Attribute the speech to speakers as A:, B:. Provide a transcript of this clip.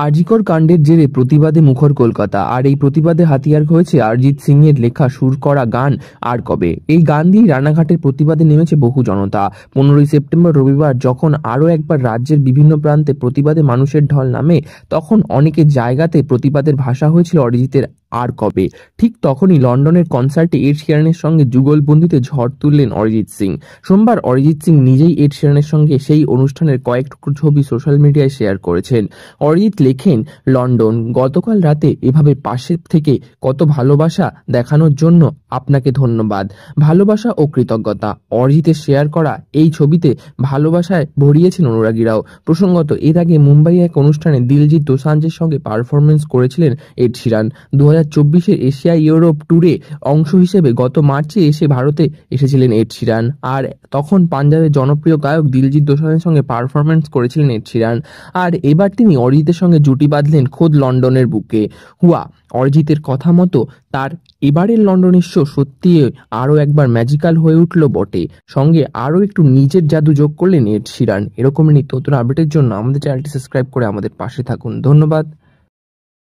A: আরজিকর কাণ্ডের জেরে প্রতিবাদে মুখর কলকাতা। আর এই প্রতিবাদে হাতিয়ার হয়েছে অরিজিৎ সিং এর লেখা সুর করা গান আর কবে। এই গান দিয়ে রানাঘাটের প্রতিবাদে নেমেছে বহু জনতা। 15ই সেপ্টেম্বর রবিবার যখন আরও একবার রাজ্যের বিভিন্ন প্রান্তে প্রতিবাদে মানুষের ঢল নামে, তখন অনেকের জায়গাতে প্রতিবাদের ভাষা হয়েছিল অরিজিতের আর কবে। ঠিক তখনই লন্ডনের কনসার্টে এড শিরানের সঙ্গে যুগলবন্দিতে ঝড় তুললেন অরিজিৎ সিং। সোমবার অরিজিৎ সিং নিজেই এড শিরানের সঙ্গে সেই অনুষ্ঠানের কয়েক টুকরো ছবি সোশ্যাল মিডিয়ায় শেয়ার করেছেন। অরিজিৎ লেখেন, লন্ডন, গতকাল রাতে এভাবে পাশে থেকে কত ভালোবাসা দেখানোর জন্য আপনাকে ধন্যবাদ। ভালোবাসা ও কৃতজ্ঞতা। অরিজিতের শেয়ার করা এই ছবিতে ভালোবাসায় ভরিয়েছেন অনুরাগীরাও। প্রসঙ্গত, এর আগে মুম্বাই এক অনুষ্ঠানে দিলজিৎ দোসাঞ্জের সঙ্গে পারফরমেন্স করেছিলেন এড শিরান। 2024-এর এশিয়া ইউরোপ ট্যুরে অংশ হিসেবে গত মার্চে এসে ভারতে এসেছিলেন এড শিরান। আর তখন পাঞ্জাবের জনপ্রিয় গায়ক দিলজিৎ দোসাঞ্জের সঙ্গে পারফরমেন্স করেছিলেন এড শিরান। আর এবার তিনি অরিজিতের সঙ্গে জুটি বাঁধলেন খোদ লন্ডনের বুকে। হুয়া অরিজিতের কথা মতো তার এবারের লন্ডনের শো সত্যি আরও একবার ম্যাজিক্যাল হয়ে উঠল বটে। সঙ্গে আরও একটু নিজের জাদু যোগ করলেন এড শিরান। এরকম নিত্য নতুন আপডেটের জন্য আমাদের চ্যানেলটি সাবস্ক্রাইব করে আমাদের পাশে থাকুন। ধন্যবাদ।